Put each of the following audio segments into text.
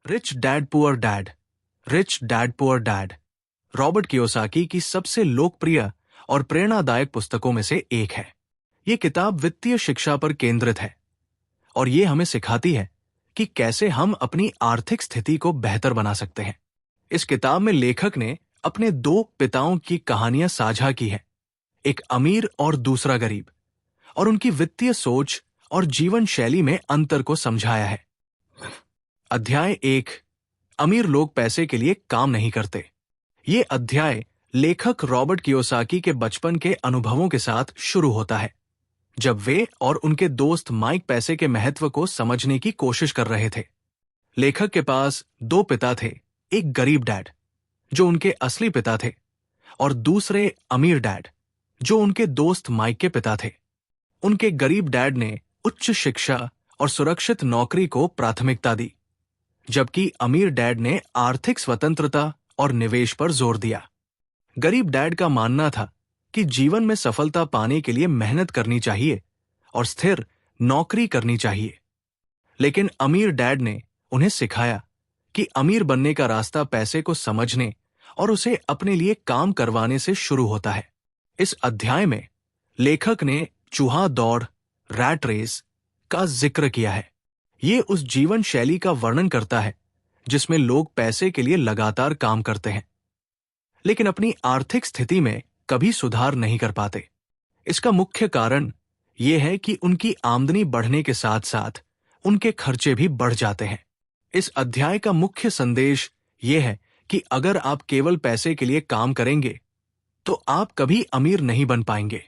Rich dad poor dad, rich dad poor dad Robert Kiyosaki की सबसे लोकप्रिय और प्रेरणादायक पुस्तकों में से एक है। ये किताब वित्तीय शिक्षा पर केंद्रित है और ये हमें सिखाती है कि कैसे हम अपनी आर्थिक स्थिति को बेहतर बना सकते हैं। इस किताब में लेखक ने अपने दो पिताओं की कहानियां साझा की है, एक अमीर और दूसरा गरीब, और उनकी वित्तीय सोच और जीवन शैली में अंतर को समझाया है। अध्याय 1, अमीर लोग पैसे के लिए काम नहीं करते। ये अध्याय लेखक रॉबर्ट कियोसाकी के बचपन के अनुभवों के साथ शुरू होता है, जब वे और उनके दोस्त माइक पैसे के महत्व को समझने की कोशिश कर रहे थे। लेखक के पास दो पिता थे, एक गरीब डैड जो उनके असली पिता थे और दूसरे अमीर डैड जो उनके दोस्त माइक के पिता थे। उनके गरीब डैड ने उच्च शिक्षा और सुरक्षित नौकरी को प्राथमिकता दी, जबकि अमीर डैड ने आर्थिक स्वतंत्रता और निवेश पर जोर दिया। गरीब डैड का मानना था कि जीवन में सफलता पाने के लिए मेहनत करनी चाहिए और स्थिर नौकरी करनी चाहिए, लेकिन अमीर डैड ने उन्हें सिखाया कि अमीर बनने का रास्ता पैसे को समझने और उसे अपने लिए काम करवाने से शुरू होता है। इस अध्याय में लेखक ने चूहा दौड़, रैट रेस का जिक्र किया है। ये उस जीवन शैली का वर्णन करता है जिसमें लोग पैसे के लिए लगातार काम करते हैं, लेकिन अपनी आर्थिक स्थिति में कभी सुधार नहीं कर पाते। इसका मुख्य कारण यह है कि उनकी आमदनी बढ़ने के साथ साथ उनके खर्चे भी बढ़ जाते हैं। इस अध्याय का मुख्य संदेश यह है कि अगर आप केवल पैसे के लिए काम करेंगे तो आप कभी अमीर नहीं बन पाएंगे।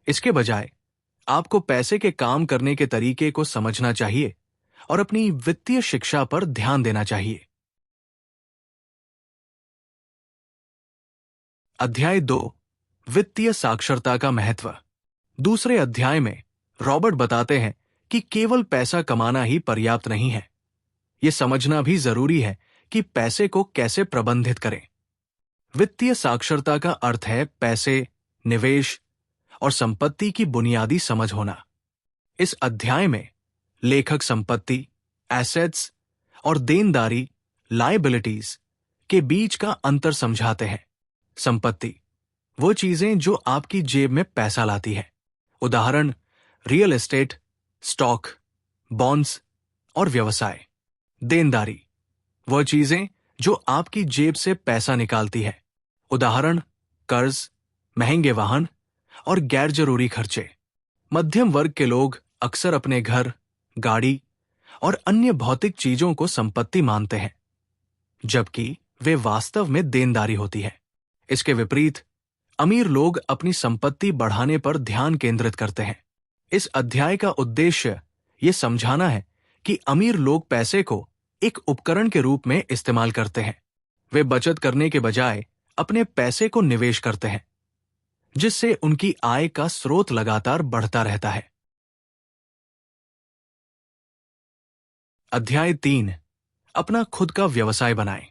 इसके बजाय आपको पैसे के काम करने के तरीके को समझना चाहिए और अपनी वित्तीय शिक्षा पर ध्यान देना चाहिए। अध्याय 2, वित्तीय साक्षरता का महत्व। दूसरे अध्याय में रॉबर्ट बताते हैं कि केवल पैसा कमाना ही पर्याप्त नहीं है, यह समझना भी जरूरी है कि पैसे को कैसे प्रबंधित करें। वित्तीय साक्षरता का अर्थ है पैसे, निवेश और संपत्ति की बुनियादी समझ होना। इस अध्याय में लेखक संपत्ति, एसेट्स और देनदारी, लायबिलिटीज के बीच का अंतर समझाते हैं। संपत्ति वो चीजें जो आपकी जेब में पैसा लाती है, उदाहरण रियल एस्टेट, स्टॉक, बॉन्ड्स और व्यवसाय। देनदारी वो चीजें जो आपकी जेब से पैसा निकालती है, उदाहरण कर्ज, महंगे वाहन और गैर जरूरी खर्चे। मध्यम वर्ग के लोग अक्सर अपने घर, गाड़ी और अन्य भौतिक चीजों को संपत्ति मानते हैं, जबकि वे वास्तव में देनदारी होती है। इसके विपरीत अमीर लोग अपनी संपत्ति बढ़ाने पर ध्यान केंद्रित करते हैं। इस अध्याय का उद्देश्य ये समझाना है कि अमीर लोग पैसे को एक उपकरण के रूप में इस्तेमाल करते हैं। वे बचत करने के बजाय अपने पैसे को निवेश करते हैं, जिससे उनकी आय का स्रोत लगातार बढ़ता रहता है। अध्याय 3, अपना खुद का व्यवसाय बनाएं।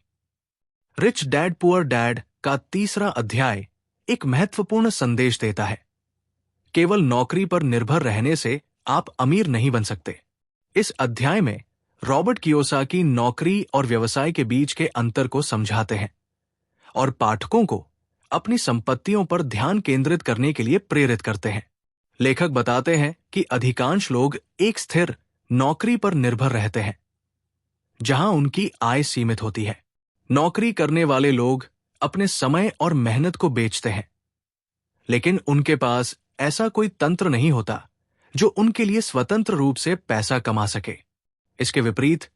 रिच डैड पुअर डैड का तीसरा अध्याय एक महत्वपूर्ण संदेश देता है। केवल नौकरी पर निर्भर रहने से आप अमीर नहीं बन सकते। इस अध्याय में रॉबर्ट कियोसाकी नौकरी और व्यवसाय के बीच के अंतर को समझाते हैं और पाठकों को अपनी संपत्तियों पर ध्यान केंद्रित करने के लिए प्रेरित करते हैं। लेखक बताते हैं कि अधिकांश लोग एक स्थिर नौकरी पर निर्भर रहते हैं, जहां उनकी आय सीमित होती है। नौकरी करने वाले लोग अपने समय और मेहनत को बेचते हैं, लेकिन उनके पास ऐसा कोई तंत्र नहीं होता जो उनके लिए स्वतंत्र रूप से पैसा कमा सके। इसके विपरीत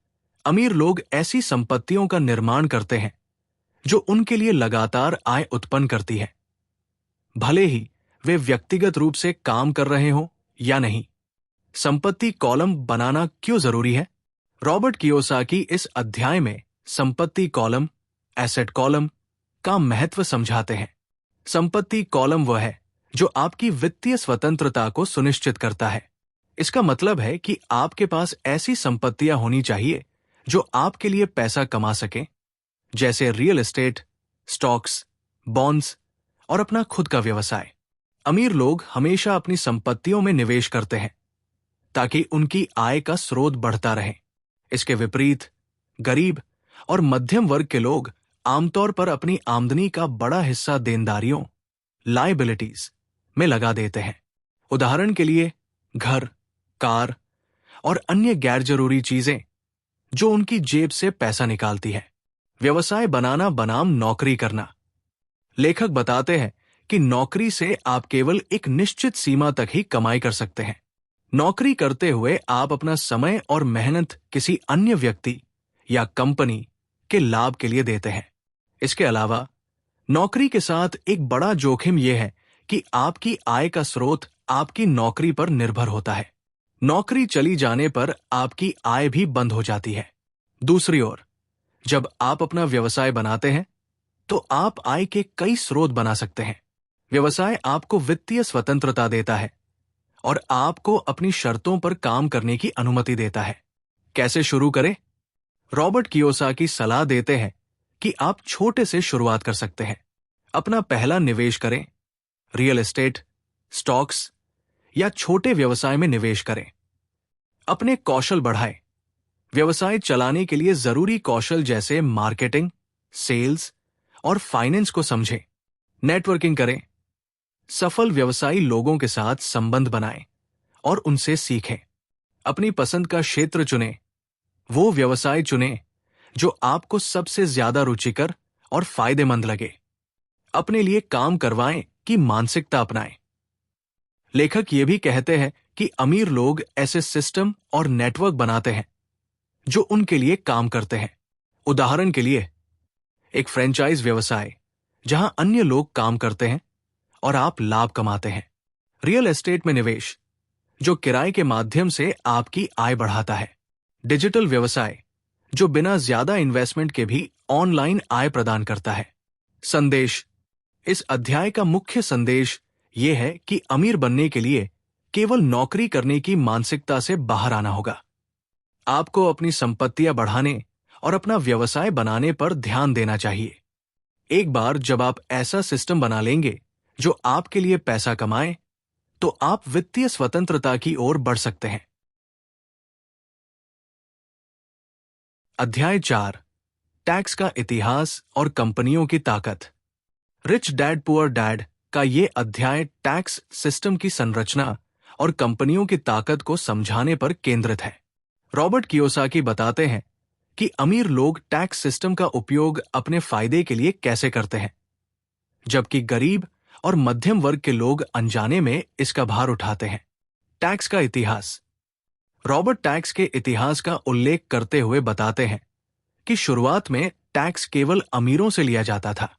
अमीर लोग ऐसी संपत्तियों का निर्माण करते हैं जो उनके लिए लगातार आय उत्पन्न करती है, भले ही वे व्यक्तिगत रूप से काम कर रहे हों या नहीं। संपत्ति कॉलम बनाना क्यों जरूरी है? रॉबर्ट कियोसाकी इस अध्याय में संपत्ति कॉलम, एसेट कॉलम का महत्व समझाते हैं। संपत्ति कॉलम वह है जो आपकी वित्तीय स्वतंत्रता को सुनिश्चित करता है। इसका मतलब है कि आपके पास ऐसी संपत्तियां होनी चाहिए जो आपके लिए पैसा कमा सकें, जैसे रियल एस्टेट, स्टॉक्स, बॉन्ड्स और अपना खुद का व्यवसाय। अमीर लोग हमेशा अपनी संपत्तियों में निवेश करते हैं ताकि उनकी आय का स्रोत बढ़ता रहे। इसके विपरीत गरीब और मध्यम वर्ग के लोग आमतौर पर अपनी आमदनी का बड़ा हिस्सा देनदारियों, लायबिलिटीज में लगा देते हैं। उदाहरण के लिए घर, कार और अन्य गैर जरूरी चीजें जो उनकी जेब से पैसा निकालती है। व्यवसाय बनाना बनाम नौकरी करना। लेखक बताते हैं कि नौकरी से आप केवल एक निश्चित सीमा तक ही कमाई कर सकते हैं। नौकरी करते हुए आप अपना समय और मेहनत किसी अन्य व्यक्ति या कंपनी के लाभ के लिए देते हैं। इसके अलावा नौकरी के साथ एक बड़ा जोखिम यह है कि आपकी आय का स्रोत आपकी नौकरी पर निर्भर होता है। नौकरी चली जाने पर आपकी आय भी बंद हो जाती है। दूसरी ओर, जब आप अपना व्यवसाय बनाते हैं तो आप आय के कई स्रोत बना सकते हैं। व्यवसाय आपको वित्तीय स्वतंत्रता देता है और आपको अपनी शर्तों पर काम करने की अनुमति देता है। कैसे शुरू करें? रॉबर्ट कियोसाकी सलाह देते हैं कि आप छोटे से शुरुआत कर सकते हैं। अपना पहला निवेश करें, रियल एस्टेट, स्टॉक्स या छोटे व्यवसाय में निवेश करें। अपने कौशल बढ़ाएं। व्यवसाय चलाने के लिए जरूरी कौशल जैसे मार्केटिंग, सेल्स और फाइनेंस को समझें। नेटवर्किंग करें। सफल व्यवसायी लोगों के साथ संबंध बनाएं और उनसे सीखें। अपनी पसंद का क्षेत्र चुनें। वो व्यवसाय चुनें जो आपको सबसे ज्यादा रुचिकर और फायदेमंद लगे। अपने लिए काम करवाएं कि मानसिकता अपनाएं। लेखक ये भी कहते हैं कि अमीर लोग ऐसे सिस्टम और नेटवर्क बनाते हैं जो उनके लिए काम करते हैं। उदाहरण के लिए एक फ्रेंचाइज व्यवसाय जहां अन्य लोग काम करते हैं और आप लाभ कमाते हैं। रियल एस्टेट में निवेश जो किराए के माध्यम से आपकी आय बढ़ाता है। डिजिटल व्यवसाय जो बिना ज्यादा इन्वेस्टमेंट के भी ऑनलाइन आय प्रदान करता है। संदेश। इस अध्याय का मुख्य संदेश यह है कि अमीर बनने के लिए केवल नौकरी करने की मानसिकता से बाहर आना होगा। आपको अपनी संपत्तियां बढ़ाने और अपना व्यवसाय बनाने पर ध्यान देना चाहिए। एक बार जब आप ऐसा सिस्टम बना लेंगे जो आपके लिए पैसा कमाए, तो आप वित्तीय स्वतंत्रता की ओर बढ़ सकते हैं। अध्याय 4। टैक्स का इतिहास और कंपनियों की ताकत। रिच डैड पुअर डैड का ये अध्याय टैक्स सिस्टम की संरचना और कंपनियों की ताकत को समझाने पर केंद्रित है। रॉबर्ट कियोसाकी बताते हैं कि अमीर लोग टैक्स सिस्टम का उपयोग अपने फायदे के लिए कैसे करते हैं, जबकि गरीब और मध्यम वर्ग के लोग अनजाने में इसका भार उठाते हैं। टैक्स का इतिहास। रॉबर्ट टैक्स के इतिहास का उल्लेख करते हुए बताते हैं कि शुरुआत में टैक्स केवल अमीरों से लिया जाता था।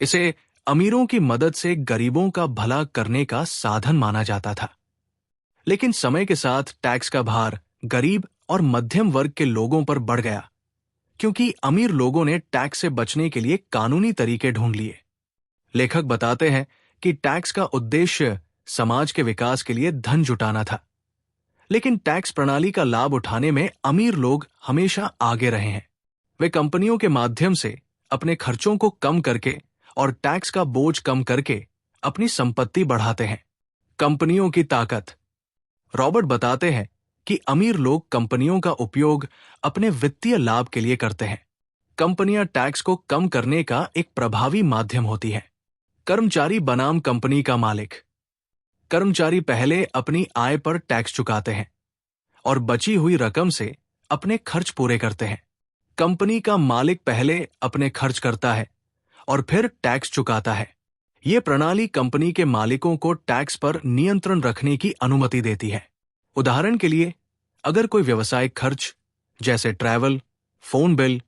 इसे अमीरों की मदद से गरीबों का भला करने का साधन माना जाता था। लेकिन समय के साथ टैक्स का भार गरीब और मध्यम वर्ग के लोगों पर बढ़ गया, क्योंकि अमीर लोगों ने टैक्स से बचने के लिए कानूनी तरीके ढूंढ लिए। लेखक बताते हैं कि टैक्स का उद्देश्य समाज के विकास के लिए धन जुटाना था, लेकिन टैक्स प्रणाली का लाभ उठाने में अमीर लोग हमेशा आगे रहे हैं। वे कंपनियों के माध्यम से अपने खर्चों को कम करके और टैक्स का बोझ कम करके अपनी संपत्ति बढ़ाते हैं। कंपनियों की ताकत। रॉबर्ट बताते हैं कि अमीर लोग कंपनियों का उपयोग अपने वित्तीय लाभ के लिए करते हैं। कंपनियां टैक्स को कम करने का एक प्रभावी माध्यम होती है। कर्मचारी बनाम कंपनी का मालिक। कर्मचारी पहले अपनी आय पर टैक्स चुकाते हैं और बची हुई रकम से अपने खर्च पूरे करते हैं। कंपनी का मालिक पहले अपने खर्च करता है और फिर टैक्स चुकाता है। यह प्रणाली कंपनी के मालिकों को टैक्स पर नियंत्रण रखने की अनुमति देती है। उदाहरण के लिए, अगर कोई व्यवसायिक खर्च जैसे ट्रैवल, फोन बिल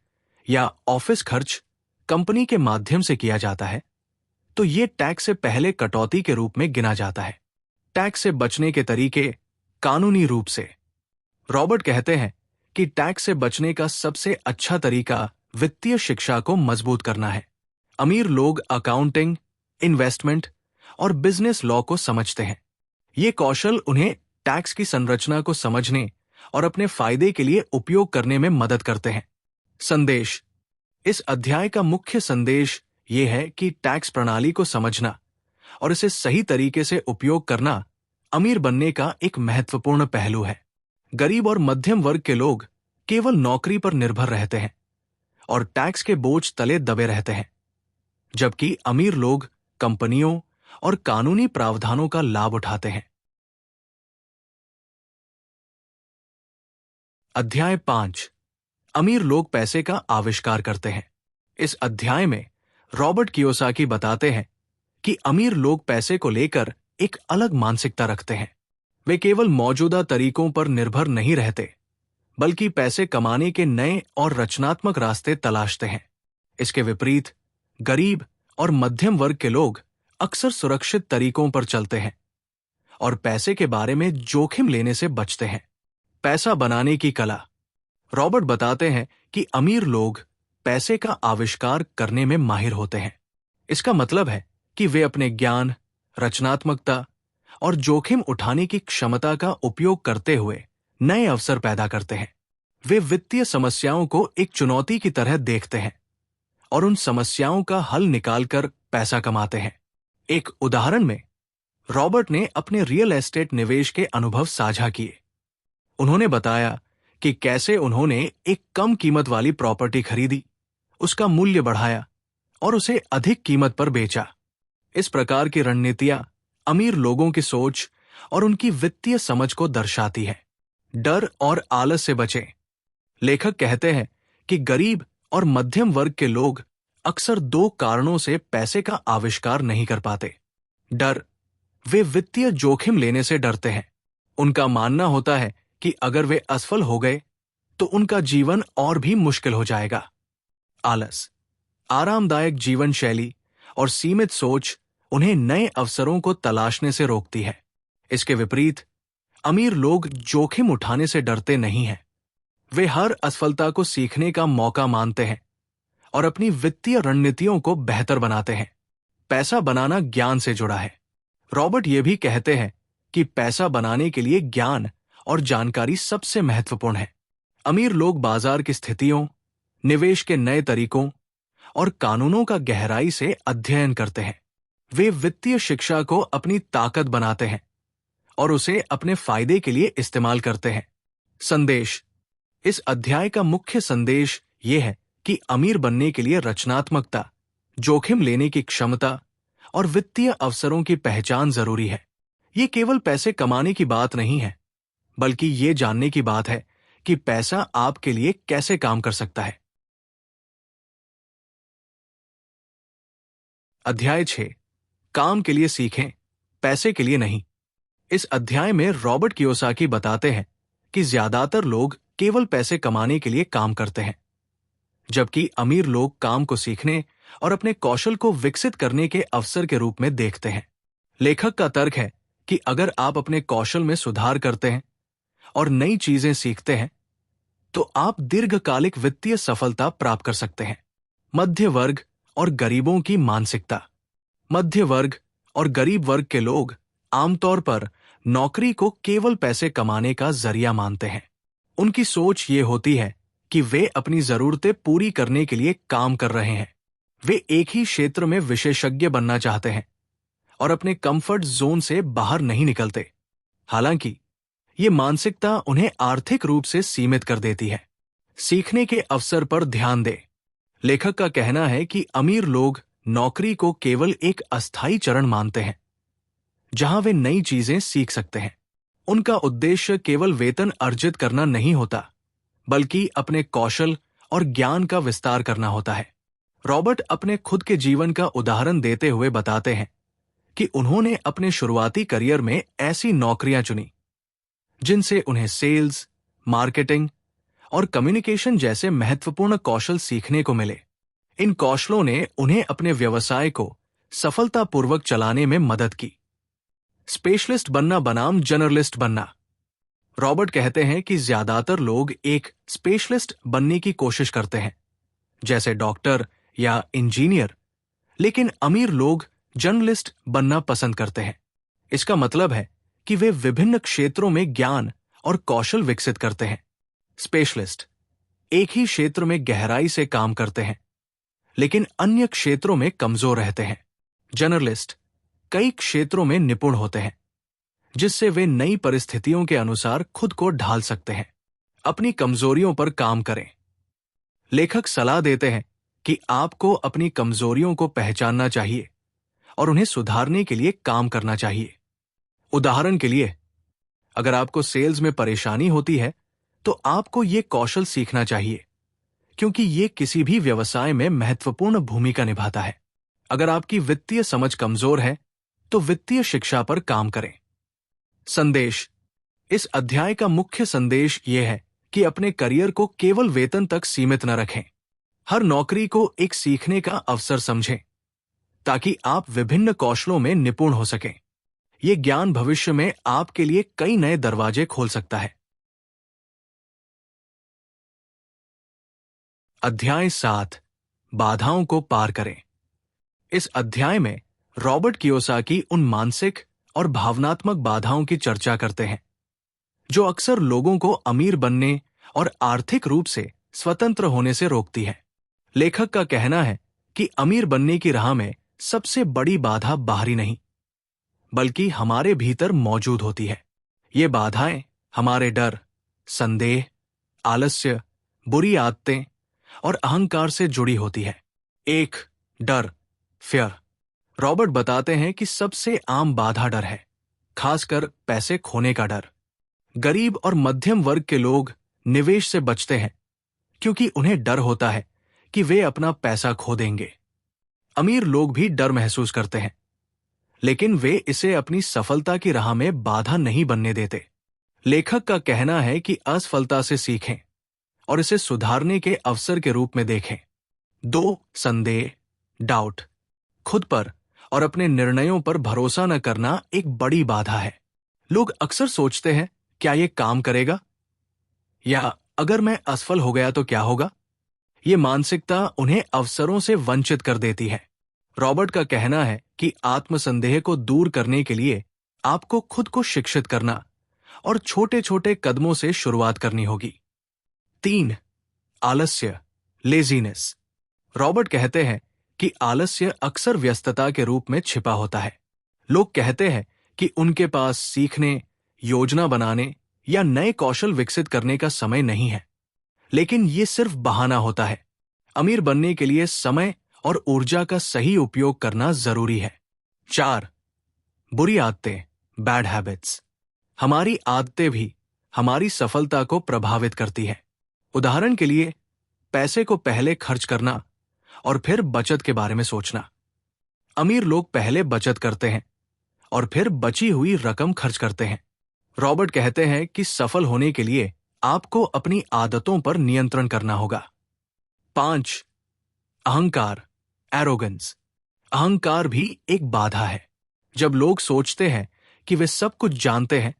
या ऑफिस खर्च कंपनी के माध्यम से किया जाता है, तो ये टैक्स से पहले कटौती के रूप में गिना जाता है। टैक्स से बचने के तरीके कानूनी रूप से। रॉबर्ट कहते हैं कि टैक्स से बचने का सबसे अच्छा तरीका वित्तीय शिक्षा को मजबूत करना है। अमीर लोग अकाउंटिंग, इन्वेस्टमेंट और बिजनेस लॉ को समझते हैं। ये कौशल उन्हें टैक्स की संरचना को समझने और अपने फायदे के लिए उपयोग करने में मदद करते हैं। संदेश। इस अध्याय का मुख्य संदेश ये है कि टैक्स प्रणाली को समझना और इसे सही तरीके से उपयोग करना अमीर बनने का एक महत्वपूर्ण पहलू है। गरीब और मध्यम वर्ग के लोग केवल नौकरी पर निर्भर रहते हैं और टैक्स के बोझ तले दबे रहते हैं, जबकि अमीर लोग कंपनियों और कानूनी प्रावधानों का लाभ उठाते हैं। अध्याय 5। अमीर लोग पैसे का आविष्कार करते हैं। इस अध्याय में रॉबर्ट कियोसाकी बताते हैं कि अमीर लोग पैसे को लेकर एक अलग मानसिकता रखते हैं। वे केवल मौजूदा तरीकों पर निर्भर नहीं रहते, बल्कि पैसे कमाने के नए और रचनात्मक रास्ते तलाशते हैं। इसके विपरीत गरीब और मध्यम वर्ग के लोग अक्सर सुरक्षित तरीकों पर चलते हैं और पैसे के बारे में जोखिम लेने से बचते हैं। पैसा बनाने की कला। रॉबर्ट बताते हैं कि अमीर लोग पैसे का आविष्कार करने में माहिर होते हैं। इसका मतलब है कि वे अपने ज्ञान, रचनात्मकता और जोखिम उठाने की क्षमता का उपयोग करते हुए नए अवसर पैदा करते हैं। वे वित्तीय समस्याओं को एक चुनौती की तरह देखते हैं और उन समस्याओं का हल निकालकर पैसा कमाते हैं। एक उदाहरण में रॉबर्ट ने अपने रियल एस्टेट निवेश के अनुभव साझा किए। उन्होंने बताया कि कैसे उन्होंने एक कम कीमत वाली प्रॉपर्टी खरीदी, उसका मूल्य बढ़ाया और उसे अधिक कीमत पर बेचा। इस प्रकार की रणनीतियां अमीर लोगों की सोच और उनकी वित्तीय समझ को दर्शाती है। डर और आलस से बचें। लेखक कहते हैं कि गरीब और मध्यम वर्ग के लोग अक्सर दो कारणों से पैसे का आविष्कार नहीं कर पाते। डर, वे वित्तीय जोखिम लेने से डरते हैं। उनका मानना होता है कि अगर वे असफल हो गए तो उनका जीवन और भी मुश्किल हो जाएगा। आलस, आरामदायक जीवन शैली और सीमित सोच उन्हें नए अवसरों को तलाशने से रोकती है। इसके विपरीत अमीर लोग जोखिम उठाने से डरते नहीं हैं। वे हर असफलता को सीखने का मौका मानते हैं और अपनी वित्तीय रणनीतियों को बेहतर बनाते हैं। पैसा बनाना ज्ञान से जुड़ा है। रॉबर्ट ये भी कहते हैं कि पैसा बनाने के लिए ज्ञान और जानकारी सबसे महत्वपूर्ण है। अमीर लोग बाजार की स्थितियों, निवेश के नए तरीकों और कानूनों का गहराई से अध्ययन करते हैं। वे वित्तीय शिक्षा को अपनी ताकत बनाते हैं और उसे अपने फायदे के लिए इस्तेमाल करते हैं। संदेश। इस अध्याय का मुख्य संदेश ये है कि अमीर बनने के लिए रचनात्मकता, जोखिम लेने की क्षमता और वित्तीय अवसरों की पहचान जरूरी है। ये केवल पैसे कमाने की बात नहीं है, बल्कि ये जानने की बात है कि पैसा आपके लिए कैसे काम कर सकता है। अध्याय 6। काम के लिए सीखें, पैसे के लिए नहीं। इस अध्याय में रॉबर्ट कियोसाकी बताते हैं कि ज्यादातर लोग केवल पैसे कमाने के लिए काम करते हैं, जबकि अमीर लोग काम को सीखने और अपने कौशल को विकसित करने के अवसर के रूप में देखते हैं। लेखक का तर्क है कि अगर आप अपने कौशल में सुधार करते हैं और नई चीजें सीखते हैं, तो आप दीर्घकालिक वित्तीय सफलता प्राप्त कर सकते हैं। मध्य वर्ग और गरीबों की मानसिकता। मध्य वर्ग और गरीब वर्ग के लोग आमतौर पर नौकरी को केवल पैसे कमाने का जरिया मानते हैं। उनकी सोच ये होती है कि वे अपनी जरूरतें पूरी करने के लिए काम कर रहे हैं। वे एक ही क्षेत्र में विशेषज्ञ बनना चाहते हैं और अपने कंफर्ट जोन से बाहर नहीं निकलते। हालांकि ये मानसिकता उन्हें आर्थिक रूप से सीमित कर देती है। सीखने के अवसर पर ध्यान दें। लेखक का कहना है कि अमीर लोग नौकरी को केवल एक अस्थायी चरण मानते हैं, जहां वे नई चीजें सीख सकते हैं। उनका उद्देश्य केवल वेतन अर्जित करना नहीं होता, बल्कि अपने कौशल और ज्ञान का विस्तार करना होता है। रॉबर्ट अपने खुद के जीवन का उदाहरण देते हुए बताते हैं कि उन्होंने अपने शुरुआती करियर में ऐसी नौकरियां चुनी जिनसे उन्हें सेल्स, मार्केटिंग और कम्युनिकेशन जैसे महत्वपूर्ण कौशल सीखने को मिले। इन कौशलों ने उन्हें अपने व्यवसाय को सफलतापूर्वक चलाने में मदद की। स्पेशलिस्ट बनना बनाम जनरलिस्ट बनना। रॉबर्ट कहते हैं कि ज्यादातर लोग एक स्पेशलिस्ट बनने की कोशिश करते हैं, जैसे डॉक्टर या इंजीनियर, लेकिन अमीर लोग जनरलिस्ट बनना पसंद करते हैं। इसका मतलब है कि वे विभिन्न क्षेत्रों में ज्ञान और कौशल विकसित करते हैं। स्पेशलिस्ट एक ही क्षेत्र में गहराई से काम करते हैं, लेकिन अन्य क्षेत्रों में कमजोर रहते हैं। जर्नलिस्ट कई क्षेत्रों में निपुण होते हैं, जिससे वे नई परिस्थितियों के अनुसार खुद को ढाल सकते हैं। अपनी कमजोरियों पर काम करें। लेखक सलाह देते हैं कि आपको अपनी कमजोरियों को पहचानना चाहिए और उन्हें सुधारने के लिए काम करना चाहिए। उदाहरण के लिए, अगर आपको सेल्स में परेशानी होती है तो आपको यह कौशल सीखना चाहिए, क्योंकि यह किसी भी व्यवसाय में महत्वपूर्ण भूमिका निभाता है। अगर आपकी वित्तीय समझ कमजोर है तो वित्तीय शिक्षा पर काम करें। संदेश: इस अध्याय का मुख्य संदेश यह है कि अपने करियर को केवल वेतन तक सीमित न रखें। हर नौकरी को एक सीखने का अवसर समझें, ताकि आप विभिन्न कौशलों में निपुण हो सकें। यह ज्ञान भविष्य में आपके लिए कई नए दरवाजे खोल सकता है। अध्याय 7: बाधाओं को पार करें। इस अध्याय में रॉबर्ट कियोसाकी उन मानसिक और भावनात्मक बाधाओं की चर्चा करते हैं जो अक्सर लोगों को अमीर बनने और आर्थिक रूप से स्वतंत्र होने से रोकती है। लेखक का कहना है कि अमीर बनने की राह में सबसे बड़ी बाधा बाहरी नहीं, बल्कि हमारे भीतर मौजूद होती है। ये बाधाएं हमारे डर, संदेह, आलस्य, बुरी आदतें और अहंकार से जुड़ी होती है। 1. डर, फियर। रॉबर्ट बताते हैं कि सबसे आम बाधा डर है, खासकर पैसे खोने का डर। गरीब और मध्यम वर्ग के लोग निवेश से बचते हैं क्योंकि उन्हें डर होता है कि वे अपना पैसा खो देंगे। अमीर लोग भी डर महसूस करते हैं, लेकिन वे इसे अपनी सफलता की राह में बाधा नहीं बनने देते। लेखक का कहना है कि असफलता से सीखें और इसे सुधारने के अवसर के रूप में देखें। 2. संदेह, डाउट। खुद पर और अपने निर्णयों पर भरोसा न करना एक बड़ी बाधा है। लोग अक्सर सोचते हैं, क्या यह काम करेगा? या अगर मैं असफल हो गया तो क्या होगा? ये मानसिकता उन्हें अवसरों से वंचित कर देती है। रॉबर्ट का कहना है कि आत्मसंदेह को दूर करने के लिए आपको खुद को शिक्षित करना और छोटे छोटे कदमों से शुरुआत करनी होगी। 3. आलस्य, लेजीनेस। रॉबर्ट कहते हैं कि आलस्य अक्सर व्यस्तता के रूप में छिपा होता है। लोग कहते हैं कि उनके पास सीखने, योजना बनाने या नए कौशल विकसित करने का समय नहीं है, लेकिन ये सिर्फ बहाना होता है। अमीर बनने के लिए समय और ऊर्जा का सही उपयोग करना जरूरी है। 4. बुरी आदतें, बैड हैबिट्स। हमारी आदतें भी हमारी सफलता को प्रभावित करती हैं। उदाहरण के लिए, पैसे को पहले खर्च करना और फिर बचत के बारे में सोचना। अमीर लोग पहले बचत करते हैं और फिर बची हुई रकम खर्च करते हैं। रॉबर्ट कहते हैं कि सफल होने के लिए आपको अपनी आदतों पर नियंत्रण करना होगा। 5. अहंकार, एरोगेंस। अहंकार भी एक बाधा है। जब लोग सोचते हैं कि वे सब कुछ जानते हैं,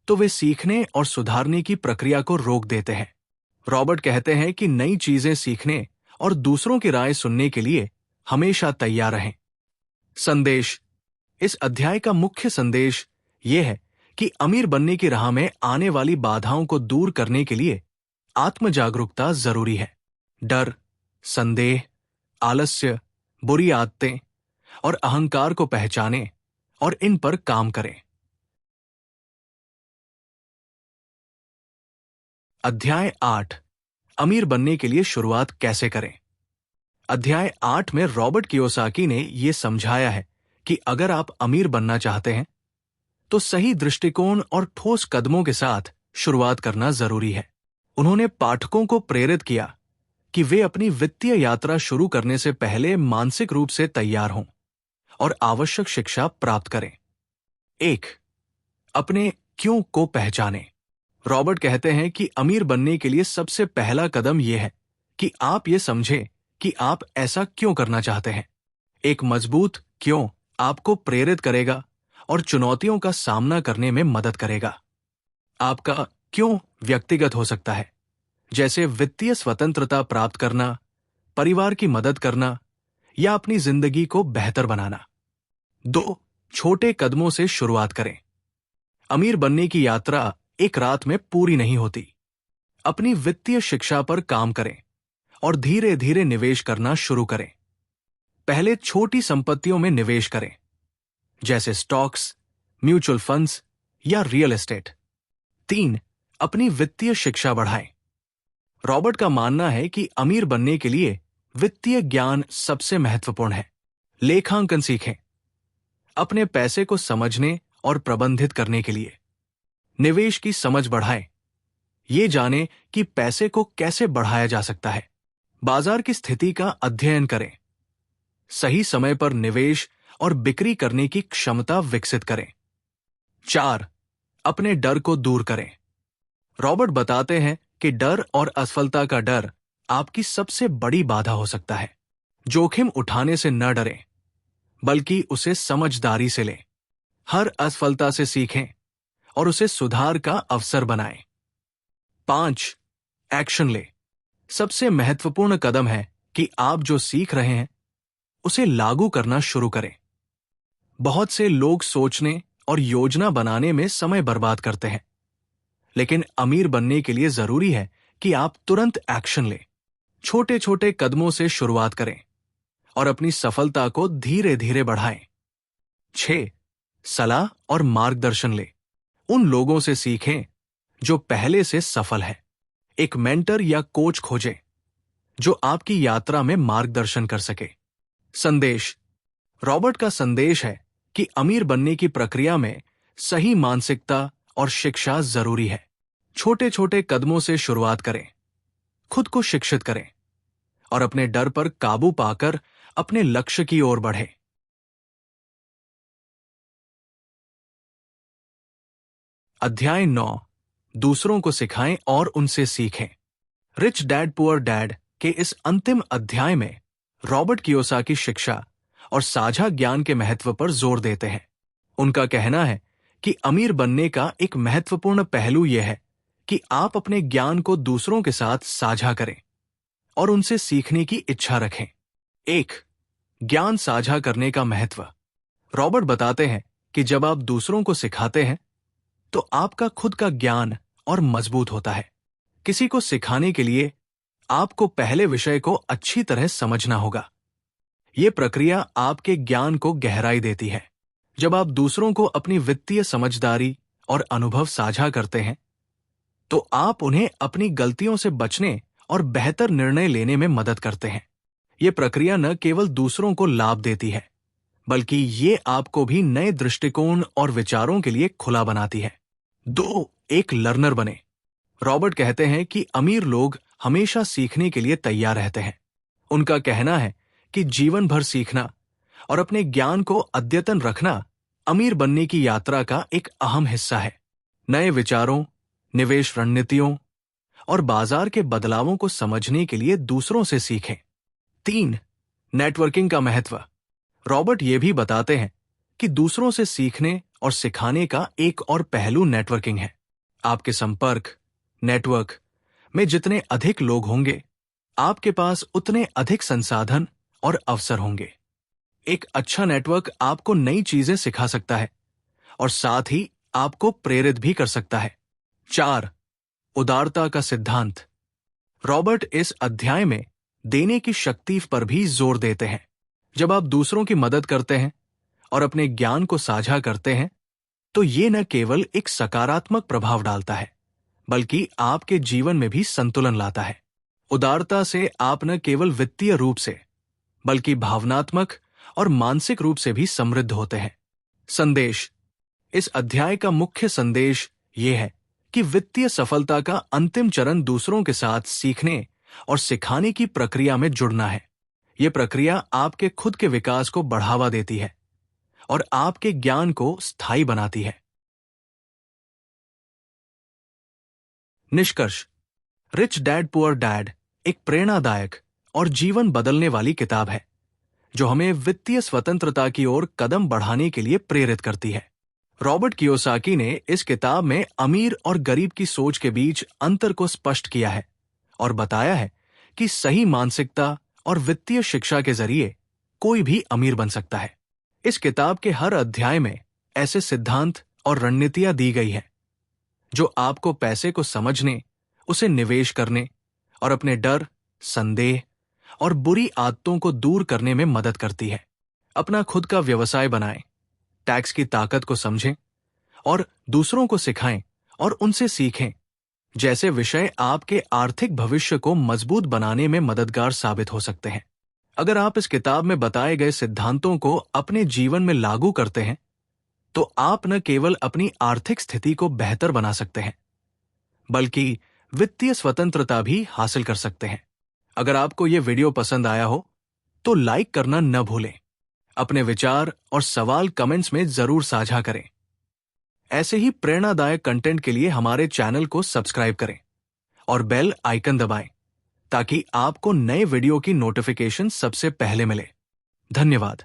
तो वे सीखने और सुधारने की प्रक्रिया को रोक देते हैं। रॉबर्ट कहते हैं कि नई चीजें सीखने और दूसरों की राय सुनने के लिए हमेशा तैयार रहें। संदेश: इस अध्याय का मुख्य संदेश यह है कि अमीर बनने की राह में आने वाली बाधाओं को दूर करने के लिए आत्म जागरूकता जरूरी है। डर, संदेह, आलस्य, बुरी आदतें और अहंकार को पहचानें और इन पर काम करें। अध्याय 8: अमीर बनने के लिए शुरुआत कैसे करें। अध्याय 8 में रॉबर्ट कियोसाकी ने यह समझाया है कि अगर आप अमीर बनना चाहते हैं तो सही दृष्टिकोण और ठोस कदमों के साथ शुरुआत करना जरूरी है। उन्होंने पाठकों को प्रेरित किया कि वे अपनी वित्तीय यात्रा शुरू करने से पहले मानसिक रूप से तैयार हों और आवश्यक शिक्षा प्राप्त करें। 1. अपने क्यों को पहचानें। रॉबर्ट कहते हैं कि अमीर बनने के लिए सबसे पहला कदम यह है कि आप ये समझें कि आप ऐसा क्यों करना चाहते हैं। एक मजबूत क्यों आपको प्रेरित करेगा और चुनौतियों का सामना करने में मदद करेगा। आपका क्यों व्यक्तिगत हो सकता है, जैसे वित्तीय स्वतंत्रता प्राप्त करना, परिवार की मदद करना या अपनी जिंदगी को बेहतर बनाना। 2. छोटे कदमों से शुरुआत करें। अमीर बनने की यात्रा एक रात में पूरी नहीं होती। अपनी वित्तीय शिक्षा पर काम करें और धीरे धीरे निवेश करना शुरू करें। पहले छोटी संपत्तियों में निवेश करें, जैसे स्टॉक्स, म्यूचुअल फंड्स या रियल एस्टेट। 3. अपनी वित्तीय शिक्षा बढ़ाएं। रॉबर्ट का मानना है कि अमीर बनने के लिए वित्तीय ज्ञान सबसे महत्वपूर्ण है। लेखांकन सीखें, अपने पैसे को समझने और प्रबंधित करने के लिए। निवेश की समझ बढ़ाएं, ये जानें कि पैसे को कैसे बढ़ाया जा सकता है। बाजार की स्थिति का अध्ययन करें। सही समय पर निवेश और बिक्री करने की क्षमता विकसित करें। 4. अपने डर को दूर करें। रॉबर्ट बताते हैं कि डर और असफलता का डर आपकी सबसे बड़ी बाधा हो सकता है। जोखिम उठाने से न डरें, बल्कि उसे समझदारी से लें। हर असफलता से सीखें और उसे सुधार का अवसर बनाएं। 5. एक्शन लें। सबसे महत्वपूर्ण कदम है कि आप जो सीख रहे हैं उसे लागू करना शुरू करें। बहुत से लोग सोचने और योजना बनाने में समय बर्बाद करते हैं, लेकिन अमीर बनने के लिए जरूरी है कि आप तुरंत एक्शन लें। छोटे छोटे कदमों से शुरुआत करें और अपनी सफलता को धीरे धीरे बढ़ाएं। 6. सलाह और मार्गदर्शन लें। उन लोगों से सीखें जो पहले से सफल है। एक मेंटर या कोच खोजें जो आपकी यात्रा में मार्गदर्शन कर सके। संदेश। रॉबर्ट का संदेश है कि अमीर बनने की प्रक्रिया में सही मानसिकता और शिक्षा जरूरी है। छोटे छोटे कदमों से शुरुआत करें, खुद को शिक्षित करें और अपने डर पर काबू पाकर अपने लक्ष्य की ओर बढ़ें। अध्याय 9। दूसरों को सिखाएं और उनसे सीखें। रिच डैड पुअर डैड के इस अंतिम अध्याय में रॉबर्ट कियोसाकी शिक्षा और साझा ज्ञान के महत्व पर जोर देते हैं। उनका कहना है कि अमीर बनने का एक महत्वपूर्ण पहलू यह है कि आप अपने ज्ञान को दूसरों के साथ साझा करें और उनसे सीखने की इच्छा रखें। 1. ज्ञान साझा करने का महत्व। रॉबर्ट बताते हैं कि जब आप दूसरों को सिखाते हैं तो आपका खुद का ज्ञान और मजबूत होता है। किसी को सिखाने के लिए आपको पहले विषय को अच्छी तरह समझना होगा। यह प्रक्रिया आपके ज्ञान को गहराई देती है। जब आप दूसरों को अपनी वित्तीय समझदारी और अनुभव साझा करते हैं तो आप उन्हें अपनी गलतियों से बचने और बेहतर निर्णय लेने में मदद करते हैं। यह प्रक्रिया न केवल दूसरों को लाभ देती है, बल्कि ये आपको भी नए दृष्टिकोण और विचारों के लिए खुला बनाती है। 2. एक लर्नर बने। रॉबर्ट कहते हैं कि अमीर लोग हमेशा सीखने के लिए तैयार रहते हैं। उनका कहना है कि जीवन भर सीखना और अपने ज्ञान को अद्यतन रखना अमीर बनने की यात्रा का एक अहम हिस्सा है। नए विचारों, निवेश रणनीतियों और बाजार के बदलावों को समझने के लिए दूसरों से सीखें। 3. नेटवर्किंग का महत्व। रॉबर्ट ये भी बताते हैं कि दूसरों से सीखने और सिखाने का एक और पहलू नेटवर्किंग है। आपके संपर्क, नेटवर्क में जितने अधिक लोग होंगे, आपके पास उतने अधिक संसाधन और अवसर होंगे। एक अच्छा नेटवर्क आपको नई चीजें सिखा सकता है और साथ ही आपको प्रेरित भी कर सकता है। 4. उदारता का सिद्धांत। रॉबर्ट इस अध्याय में देने की शक्ति पर भी जोर देते हैं। जब आप दूसरों की मदद करते हैं और अपने ज्ञान को साझा करते हैं तो ये न केवल एक सकारात्मक प्रभाव डालता है, बल्कि आपके जीवन में भी संतुलन लाता है। उदारता से आप न केवल वित्तीय रूप से, बल्कि भावनात्मक और मानसिक रूप से भी समृद्ध होते हैं। संदेश। इस अध्याय का मुख्य संदेश यह है कि वित्तीय सफलता का अंतिम चरण दूसरों के साथ सीखने और सिखाने की प्रक्रिया में जुड़ना है। यह प्रक्रिया आपके खुद के विकास को बढ़ावा देती है और आपके ज्ञान को स्थायी बनाती है। निष्कर्ष। रिच डैड पुअर डैड एक प्रेरणादायक और जीवन बदलने वाली किताब है जो हमें वित्तीय स्वतंत्रता की ओर कदम बढ़ाने के लिए प्रेरित करती है। रॉबर्ट कियोसाकी ने इस किताब में अमीर और गरीब की सोच के बीच अंतर को स्पष्ट किया है और बताया है कि सही मानसिकता और वित्तीय शिक्षा के जरिए कोई भी अमीर बन सकता है। इस किताब के हर अध्याय में ऐसे सिद्धांत और रणनीतियां दी गई हैं जो आपको पैसे को समझने, उसे निवेश करने और अपने डर, संदेह और बुरी आदतों को दूर करने में मदद करती है। अपना खुद का व्यवसाय बनाएं, टैक्स की ताकत को समझें और दूसरों को सिखाएं और उनसे सीखें जैसे विषय आपके आर्थिक भविष्य को मजबूत बनाने में मददगार साबित हो सकते हैं। अगर आप इस किताब में बताए गए सिद्धांतों को अपने जीवन में लागू करते हैं, तो आप न केवल अपनी आर्थिक स्थिति को बेहतर बना सकते हैं, बल्कि वित्तीय स्वतंत्रता भी हासिल कर सकते हैं। अगर आपको यह वीडियो पसंद आया हो, तो लाइक करना न भूलें। अपने विचार और सवाल कमेंट्स में जरूर साझा करें। ऐसे ही प्रेरणादायक कंटेंट के लिए हमारे चैनल को सब्सक्राइब करें और बेल आइकन दबाएं, ताकि आपको नए वीडियो की नोटिफिकेशन सबसे पहले मिले। धन्यवाद।